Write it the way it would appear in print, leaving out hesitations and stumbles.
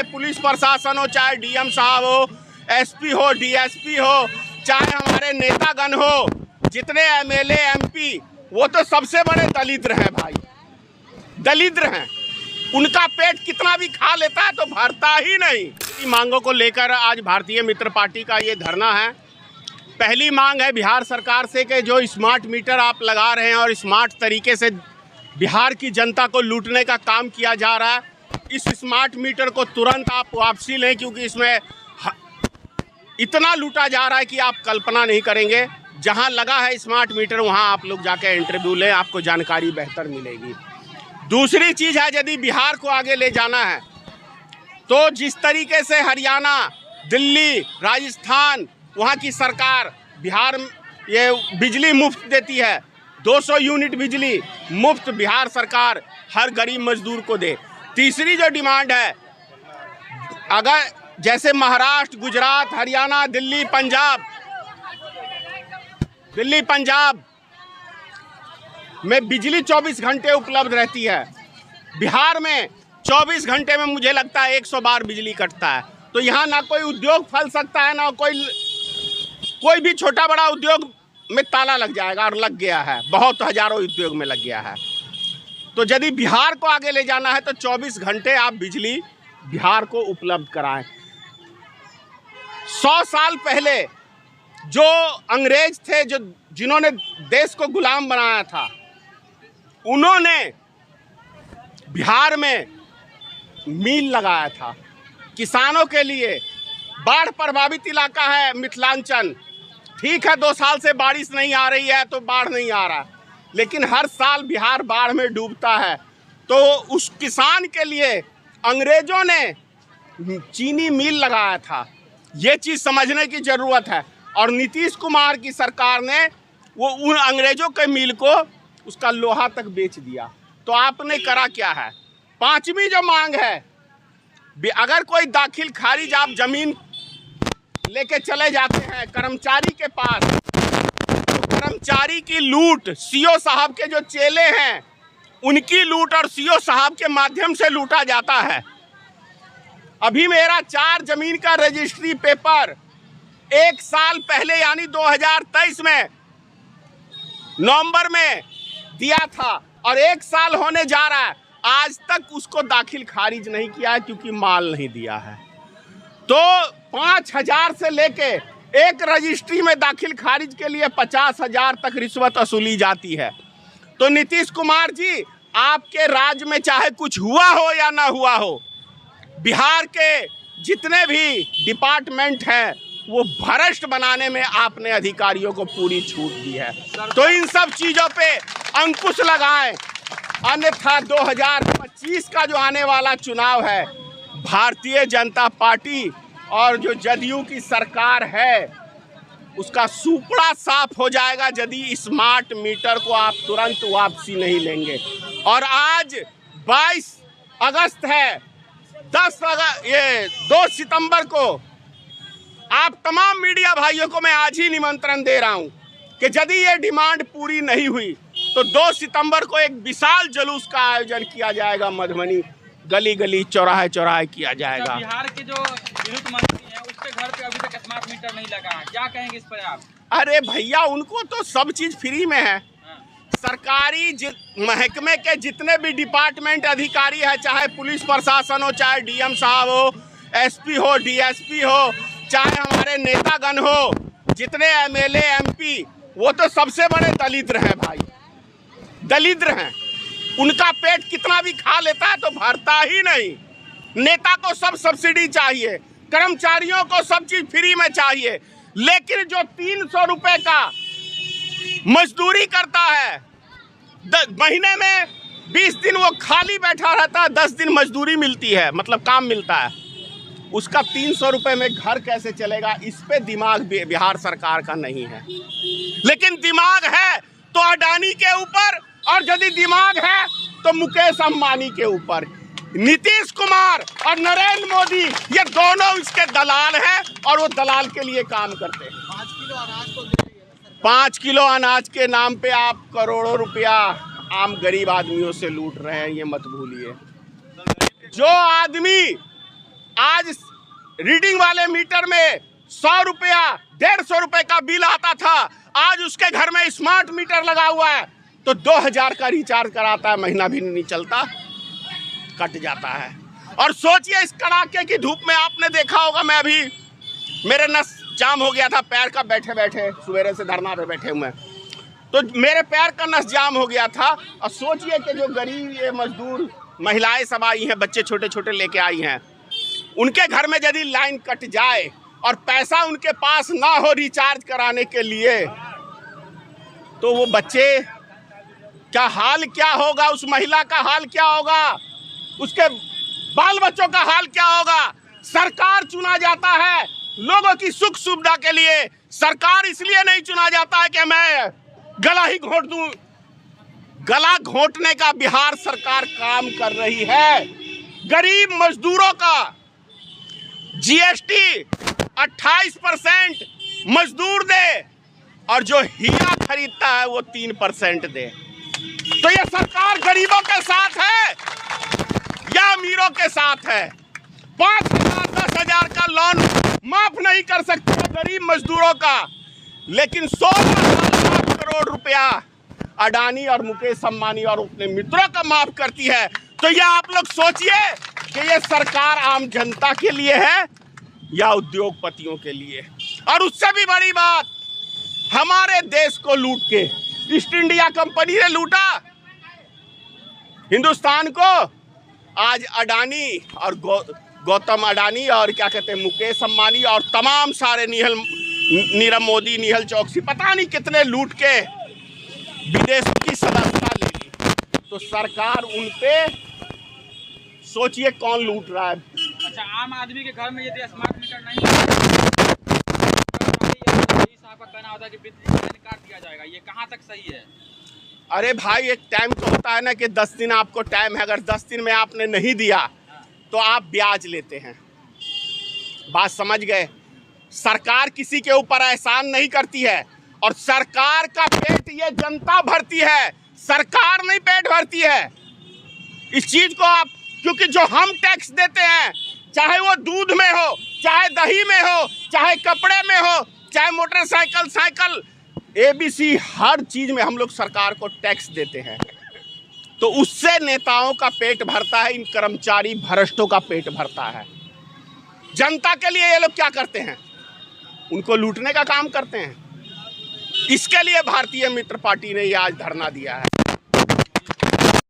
Police प्रशासन हो, चाहे डीएम साहब हो, एसपी हो, डीएसपी हो, चाहे हमारे नेतागण हो, जितने एमएलए एमपी, वो तो सबसे बड़े दलिद्र हैं भाई, दलिद्र हैं। उनका पेट कितना भी खा लेता है तो भरता ही नहीं। मांगों को लेकर आज भारतीय मित्र पार्टी का ये धरना है। पहली मांग है बिहार सरकार से कि जो स्मार्ट मीटर आप लगा रहे हैं और स्मार्ट तरीके से बिहार की जनता को लूटने का काम किया जा रहा है, इस स्मार्ट मीटर को तुरंत आप वापसी लें, क्योंकि इसमें इतना लूटा जा रहा है कि आप कल्पना नहीं करेंगे। जहां लगा है स्मार्ट मीटर वहां आप लोग जाके इंटरव्यू लें, आपको जानकारी बेहतर मिलेगी। दूसरी चीज़ है, यदि बिहार को आगे ले जाना है तो जिस तरीके से हरियाणा, दिल्ली, राजस्थान, वहाँ की सरकार बिहार ये बिजली मुफ्त देती है, 200 यूनिट बिजली मुफ्त बिहार सरकार हर गरीब मजदूर को दे। तीसरी जो डिमांड है, अगर जैसे महाराष्ट्र, गुजरात, हरियाणा, दिल्ली, पंजाब में बिजली 24 घंटे उपलब्ध रहती है, बिहार में 24 घंटे में मुझे लगता है 100 बार बिजली कटता है। तो यहाँ ना कोई उद्योग फल सकता है, ना कोई भी छोटा बड़ा उद्योग में ताला लग जाएगा, और लग गया है, बहुत हजारों उद्योग में लग गया है। तो यदि बिहार को आगे ले जाना है तो 24 घंटे आप बिजली बिहार को उपलब्ध कराएं। 100 साल पहले जो अंग्रेज थे, जिन्होंने देश को गुलाम बनाया था, उन्होंने बिहार में मील लगाया था किसानों के लिए। बाढ़ प्रभावित इलाका है मिथिलांचल, ठीक है 2 साल से बारिश नहीं आ रही है तो बाढ़ नहीं आ रहा, लेकिन हर साल बिहार बाढ़ में डूबता है। तो उस किसान के लिए अंग्रेजों ने चीनी मिल लगाया था, ये चीज़ समझने की ज़रूरत है। और नीतीश कुमार की सरकार ने वो उन अंग्रेजों के मिल को उसका लोहा तक बेच दिया। तो आपने करा क्या है? पांचवी जो मांग है, अगर कोई दाखिल खारिज आप जमीन लेके चले जाते हैं कर्मचारी के पास, तो कर्मचारी की लूट सीओ साहब के जो चेले हैं उनकी लूट और सीओ साहब के माध्यम से लूटा जाता है। अभी मेरा 4 जमीन का रजिस्ट्री पेपर 1 साल पहले यानी 2023 में नवंबर में दिया था और 1 साल होने जा रहा है, आज तक उसको दाखिल खारिज नहीं किया है क्योंकि माल नहीं दिया है। तो 5,000 से लेके एक रजिस्ट्री में दाखिल खारिज के लिए 50,000 तक रिश्वत वसूली जाती है। तो नीतीश कुमार जी, आपके राज्य में चाहे कुछ हुआ हो या ना हुआ हो, बिहार के जितने भी डिपार्टमेंट हैं वो भ्रष्ट बनाने में आपने अधिकारियों को पूरी छूट दी है। तो इन सब चीज़ों पे अंकुश लगाएं, अन्यथा 2025 का जो आने वाला चुनाव है, भारतीय जनता पार्टी और जो जदयू की सरकार है उसका सुपड़ा साफ हो जाएगा यदि स्मार्ट मीटर को आप तुरंत वापसी नहीं लेंगे। और आज 22 अगस्त है, 2 सितंबर को आप तमाम मीडिया भाइयों को मैं आज ही निमंत्रण दे रहा हूं कि यदि ये डिमांड पूरी नहीं हुई तो 2 सितंबर को एक विशाल जुलूस का आयोजन किया जाएगा, मधुबनी गली गली चौराहे चौराहे किया जाएगा। बिहार के जो विद्युत मंत्री हैं उसके घर पे अभी तक स्मार्ट मीटर नहीं लगा है, क्या कहेंगे इस पर आप? अरे भैया, उनको तो सब चीज़ फ्री में है। सरकारी महकमे के जितने भी डिपार्टमेंट अधिकारी है, चाहे पुलिस प्रशासन हो, चाहे डीएम साहब हो, एसपी हो, डीएसपी हो, चाहे हमारे नेतागण हो, जितने एमएलए एमपी, वो तो सबसे बड़े दलिद्र हैं भाई, दलिद्र हैं। उनका पेट कितना भी खा लेता है तो भरता ही नहीं। नेता को सब सब्सिडी चाहिए, कर्मचारियों को सब चीज़ फ्री में चाहिए, लेकिन जो 300 रुपये का मजदूरी करता है, महीने में 20 दिन वो खाली बैठा रहता है, 10 दिन मजदूरी मिलती है, मतलब काम मिलता है, उसका 300 रुपये में घर कैसे चलेगा? इस पे दिमाग बिहार सरकार का नहीं है। लेकिन दिमाग है तो अडानी के ऊपर, और यदि दिमाग है तो मुकेश अंबानी के ऊपर। नीतीश कुमार और नरेंद्र मोदी ये दोनों इसके दलाल हैं और वो दलाल के लिए काम करते हैं। 5 किलो अनाज के नाम पे आप करोड़ों रुपया आम गरीब आदमियों से लूट रहे हैं, ये मत भूलिए। जो आदमी रीडिंग वाले मीटर में 100 रुपया 150 रुपए का बिल आता था, आज उसके घर में स्मार्ट मीटर लगा हुआ है तो 2000 का रिचार्ज कराता है, महीना भी नहीं चलता कट जाता है। और सोचिए इस कड़ाके की धूप में, आपने देखा होगा, मैं अभी मेरे नस जाम हो गया था पैर का, बैठे बैठे सवेरे से धरना पे बैठे हुए, तो मेरे पैर का नस जाम हो गया था। और सोचिए कि जो गरीब ये मजदूर महिलाएं सब आई हैं, बच्चे छोटे छोटे लेके आई हैं, उनके घर में यदि लाइन कट जाए और पैसा उनके पास ना हो रिचार्ज कराने के लिए, तो वो बच्चे का हाल क्या होगा, उस महिला का हाल क्या होगा, उसके बाल बच्चों का हाल क्या होगा। सरकार चुना जाता है लोगों की सुख सुविधा के लिए, सरकार इसलिए नहीं चुना जाता है कि मैं गला ही घोंट दूं। गला घोंटने का बिहार सरकार काम कर रही है। गरीब मजदूरों का जीएसटी 28% मजदूर दे और जो हीरा खरीदता है वो 3% दे। तो ये सरकार गरीबों के साथ है या अमीरों के साथ है? 5,000 10,000 का लोन माफ नहीं कर सकते गरीब मजदूरों का, लेकिन 16 लाख करोड़ रुपया अडानी और मुकेश अंबानी और अपने मित्रों का माफ करती है। तो ये आप लोग सोचिए कि ये सरकार आम जनता के लिए है या उद्योगपतियों के लिए। और उससे भी बड़ी बात, हमारे देश को लूट के ईस्ट इंडिया कंपनी ने लूटा हिंदुस्तान को। आज अडानी और गौतम अडानी और क्या कहते हैं मुकेश अंबानी और तमाम सारे नीरव मोदी, निहल चौकसी, पता नहीं कितने लूट के विदेशों की सदस्यता ले ली। तो सरकार उन पे सोचिए कौन लूट रहा है। अच्छा, आम आदमी के घर में यदि स्मार्ट मीटर नहीं साहब का कहना होता है कि बिजली का लाइन काट दिया जाएगा, ये कहाँ तक सही है? अरे भाई, एक टाइम तो होता है ना कि 10 दिन आपको टाइम है, अगर 10 दिन में आपने नहीं दिया तो आप ब्याज लेते हैं। बात समझ गए? सरकार किसी के ऊपर एहसान नहीं करती है और सरकार का पेट ये जनता भरती है, सरकार नहीं पेट भरती है। इस चीज को आप, क्योंकि जो हम टैक्स देते हैं, चाहे वो दूध में हो, चाहे दही में हो, चाहे कपड़े में हो, चाहे मोटरसाइकिल, साइकिल, ABC, हर चीज में हम लोग सरकार को टैक्स देते हैं। तो उससे नेताओं का पेट भरता है, इन कर्मचारी भ्रष्टों का पेट भरता है। जनता के लिए ये लोग क्या करते हैं? उनको लूटने का काम करते हैं। इसके लिए भारतीय मित्र पार्टी ने ये आज धरना दिया है।